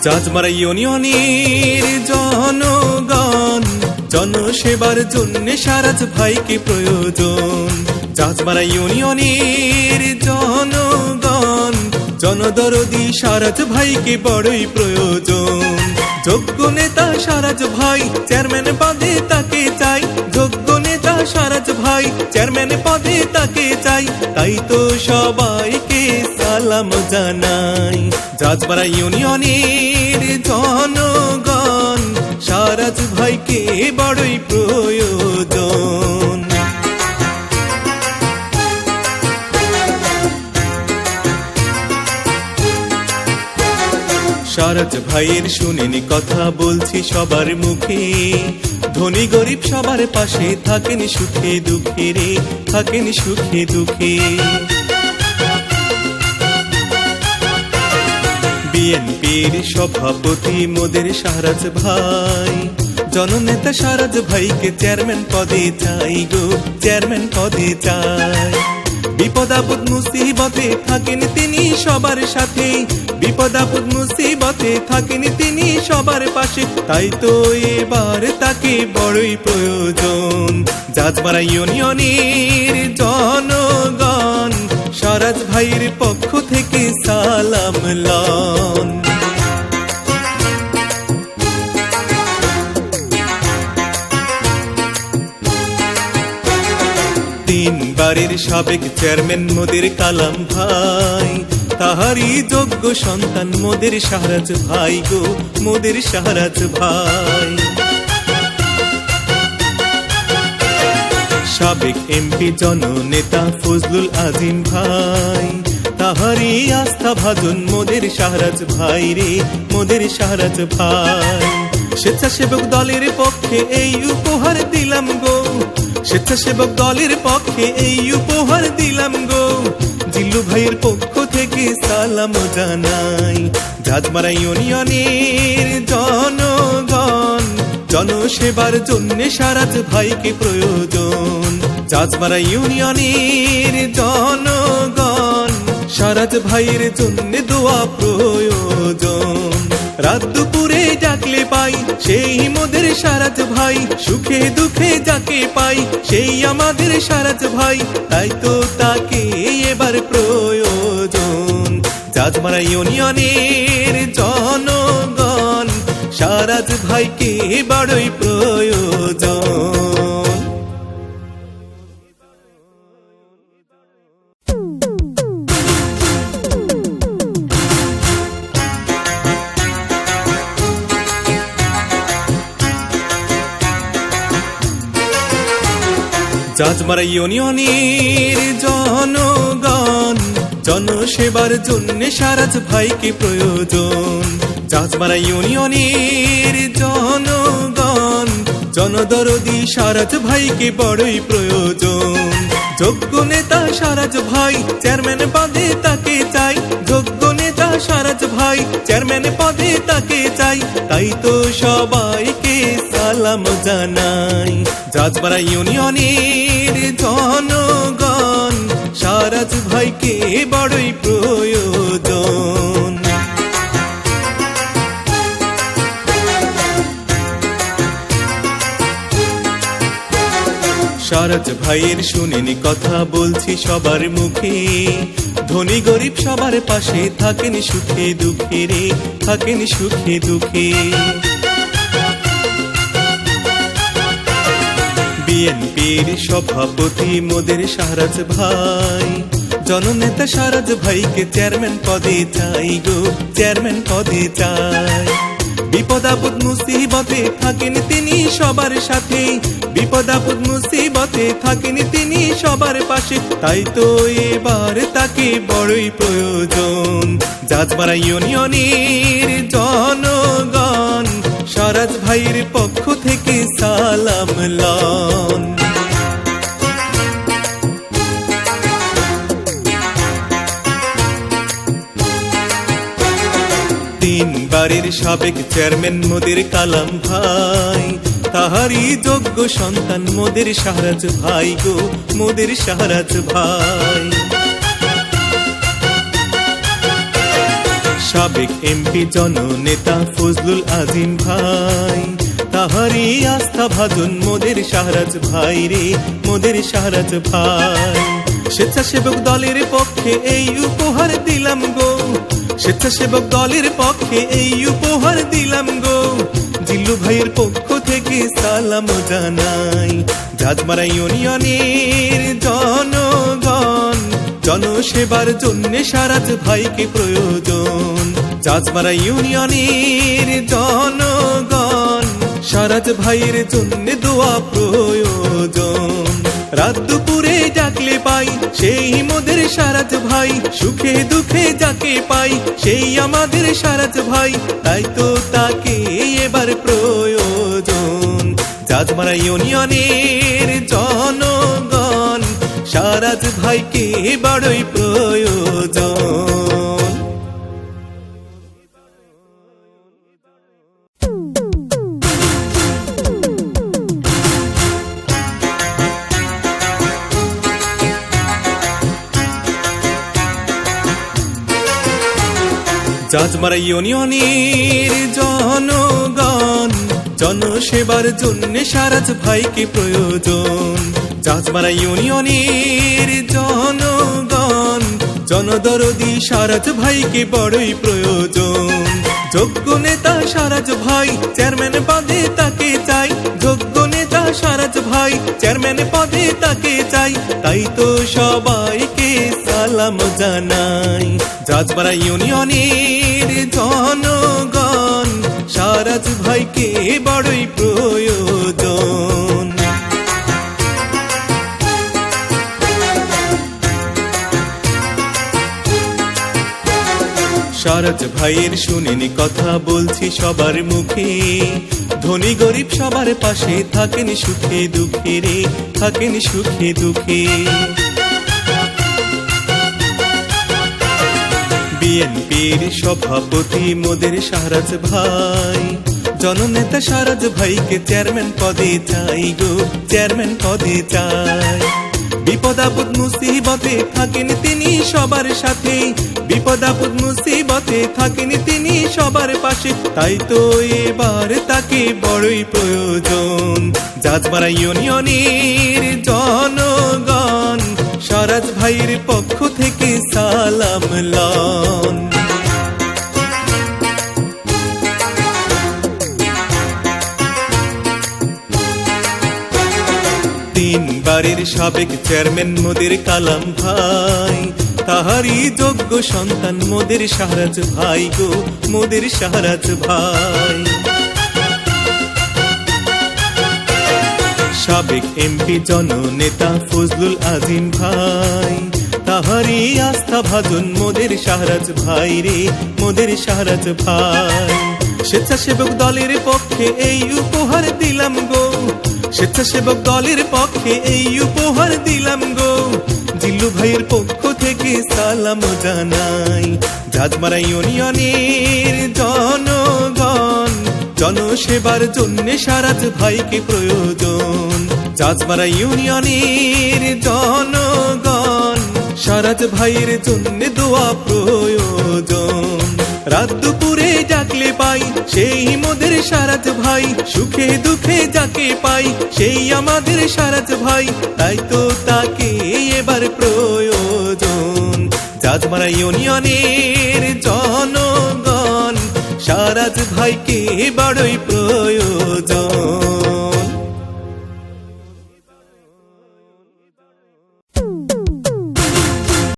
চাঁচমারা ইউনিয়নের জনগণ জনসেবার জন্য সারাজ ভাইকে প্রয়োজন। চাঁচমারা ইউনিয়নের জনগণ জনদরদি সারাজ ভাইকে বড়ই প্রয়োজন। যোগ্য নেতা সারাজ ভাই চেয়ারম্যান পদে তাকে চাই, যোগ্য নেতা সারাজ ভাই চেয়ারম্যান পদে তাকে চাই। তাই তো সবাইকে সালাম জানাই। চাঁচমারা ইউনিয়নের জনগণ সারাজ ভাইকে বড়ই প্রয়োজন। সারাজ ভাইয়ের শুনেনি কথা বলছি সবার মুখে, ধনী গরিব সবার পাশে থাকেন সুখে দুঃখে রে, থাকেন সুখে দুঃখে। বিএনপির সভাপতি মোদের সারাজ ভাই, জননেতা সারাজ ভাইকে চেয়ারম্যান পদে চাই গো, চেয়ারম্যান পদে চাই। বিপদ আপদ মুসিবতে থাকেন তিনি সবার সাথে, বিপদ আপদ মুসিবতে থাকেন তিনি সবার পাশে। তাই তো এবার তাকে বড়ই প্রয়োজন। চাঁচমারা ইউনিয়নের জনগণ সারাজ ভাইয়ের পক্ষ থেকে সালাম লন। তিনবারের সাবেক চেয়ারম্যান মোদের কালাম ভাই, তাহারই যোগ্য সন্তান মোদের সারাজ ভাই গো, মোদের সারাজ ভাই। সাবেক এমপি জননেতা ফজলুল আজিম ভাই, তাহারই আস্থা ভাজন মোদের সারাজ ভাই রে, মোদের সারাজ ভাই। স্বেচ্ছাসেবক দলের পক্ষে এই উপহার দিলাম গো, স্বেচ্ছাসেবক দলের পক্ষে এই উপহার দিলাম গো। জিল্লু ভাইয়ের পক্ষ থেকে সালাম জানাই। চাঁচমারা ইউনিয়নের জনগণ জনসেবার জন্য সারাজ ভাইকে প্রয়োজন। চাঁচমারা ইউনিয়নের জনগণ সারাজ ভাইয়ের জন্য দোয়া প্রয়োজন। রাত দুপুরে ডাকলে পাই সেই মোদের সারাজ ভাই, সুখে দুঃখে যাকে পাই সেই আমাদের সারাজ ভাই। তাই তো তাকে এবার প্রয়োজন। চাঁচমারা ইউনিয়নের জনগণ সারাজ ভাইকে বড়ই প্রয়োজন। চাঁচমারা ইউনিয়নের জনগণ জনসেবার জন্য সারাজ ভাইকে প্রয়োজন। চাঁচমারা ইউনিয়নের জনগণ জনদরদি সারাজ ভাইকে বড়ই প্রয়োজন। যোগ্য নেতা সারাজ ভাই চেয়ারম্যান পদে তাকে চাই, যোগ্য নেতা সারাজ ভাই চেয়ারম্যান পদে তাকে চাই। তাই তো সবাইকে সালাম জানাই। চাঁচমারা ইউনিয়নের জনগণ সারাজ ভাইকে বড়ই প্রয়োজন। সারাজ ভাইয়ের শুনেনি কথা বলছি সবার মুখে, ধনী গরিব সবার পাশে থাকেন সুখে দুঃখে রে, থাকেন সুখে দুঃখে। বিএনপির সভাপতি মোদের সারাজ ভাই, জননেতা সারাজ ভাইকে চেয়ারম্যান পদে চাই গো, চেয়ারম্যান পদে চাই। বিপদ আপদ মুসিবতে থাকেন তিনি সবার সাথে, বিপদ আপদ মুসিবতে থাকেন তিনি সবার পাশে। তাই তো এবার তাকে বড়ই প্রয়োজন। চাঁচমারা ইউনিয়নের জনগণ সারাজ ভাইয়ের পক্ষ থেকে সালাম লন। তিনবারের সাবেক চেয়ারম্যান মোদের কালাম ভাই, তাহারই যোগ্য সন্তান মোদের সারাজ ভাই গো, মোদের সারাজ ভাই। সাবেক এমপি জননেতা ফজলুল আজিম ভাই, তাহারি আস্থা ভাজন মোদের শাহরাজ ভাই রে, মোদের শাহরাজ ভাই। স্বেচ্ছাসেবক দলের পক্ষে এই উপহার দিলাম গো, স্বেচ্ছাসেবক দলের পক্ষে এই উপহার দিলাম গো, জিল্লু ভাইয়ের পক্ষ থেকে সালাম জানাই। ঝাঁঝমারা ইউনিয়নের জনগণ, জনসেবার জন্যে শাহরাজ ভাইকে প্রয়োজন। ঝাঁঝমারা ইউনিয়নের জনগণ, শাহরাজ ভাইয়ের জন্যে দোয়া প্রয়োজন। রাত দুপুরে ডাকলে পাই সেই মোদের শাহরাজ ভাই, সুখে দুঃখে যাকে পাই সেই আমাদের শাহরাজ ভাই, তাই তো তাকে এবার প্রয়োজন। ঝাঁঝমারা ইউনিয়নের জনগণ, শাহরাজ ভাইকে বড়ই প্রয়োজন। ঝাঁঝমারা ইউনিয়নের জনগণ, জনসেবার জন্যে শাহরাজ ভাইকে প্রয়োজন। ঝাঁঝমারা ইউনিয়নের জনগণ, জনদরদি শাহরাজ ভাইকে বড়ই প্রয়োজন। যোগ্য নেতা শাহরাজ ভাই, চেয়ারম্যান পদে তাকে চাই, যোগ্য নেতা শাহরাজ ভাই, চেয়ারম্যান পদে তাকে চাই, তাই তো সবাইকে সালাম জানাই। ঝাঁঝমারা ইউনিয়নের জনগণ, শাহরাজ ভাইকে বড়ই প্রয়োজন। শাহরাজ ভাইয়ের শুনেনি কথা বলছি সবার মুখে, ধনী গরিব সবার পাশে থাকেন সুখে দুঃখে রে, থাকেন সুখে দুঃখে। বিএনপির সভাপতি মোদের শাহরাজ ভাই, জননেতা শাহরাজ ভাইকে চেয়ারম্যান পদে চাই গো, চেয়ারম্যান পদে চাই। বিপদ আপদ মুসিবতে থাকেন তিনি সবার সাথে, বিপদ আপদ মুসিবতে থাকেন তিনি সবার পাশে, তাই তো এবার তাকে বড়ই প্রয়োজন। ঝাঁঝমারা ইউনিয়নের জনগণ, শাহরাজ ভাইয়ের পক্ষ থেকে সালাম লন। তিনবারের সাবেক চেয়ারম্যান মোদের কালাম ভাই, তাহারি যোগ্য সন্তান মোদের শাহরাজ ভাই গো, মোদের শাহরাজ ভাই। সাবেক এমপি জননেতা ফজলুল আজিম ভাই, তাহারি আস্থা ভাজন মোদের শাহরাজ ভাই রে, মোদের শাহরাজ ভাই। স্বেচ্ছাসেবক দলের পক্ষে এই উপহার দিলাম গো, স্বেচ্ছাসেবক দলের পক্ষে এই উপহার দিলাম গো, জিল্লু ভাইয়ের পক্ষ থেকে সালাম জানাই। ঝাঁঝমারা ইউনিয়নের জনগণ, জনসেবার জন্যে শাহরাজ ভাইকে প্রয়োজন। ঝাঁঝমারা ইউনিয়নের জনগণ, শাহরাজ ভাইয়ের জন্যে দোয়া প্রয়োজন। রাত দুপুরে ডাকলে পাই সেই মোদের শাহরাজ ভাই, সুখে দুঃখে যাকে পাই সেই আমাদের শাহরাজ ভাই, তাই তো তাকে এবার প্রয়োজন। ঝাঁঝমারা ইউনিয়নের জনগণ, শাহরাজ ভাইকে বড়ই প্রয়োজন।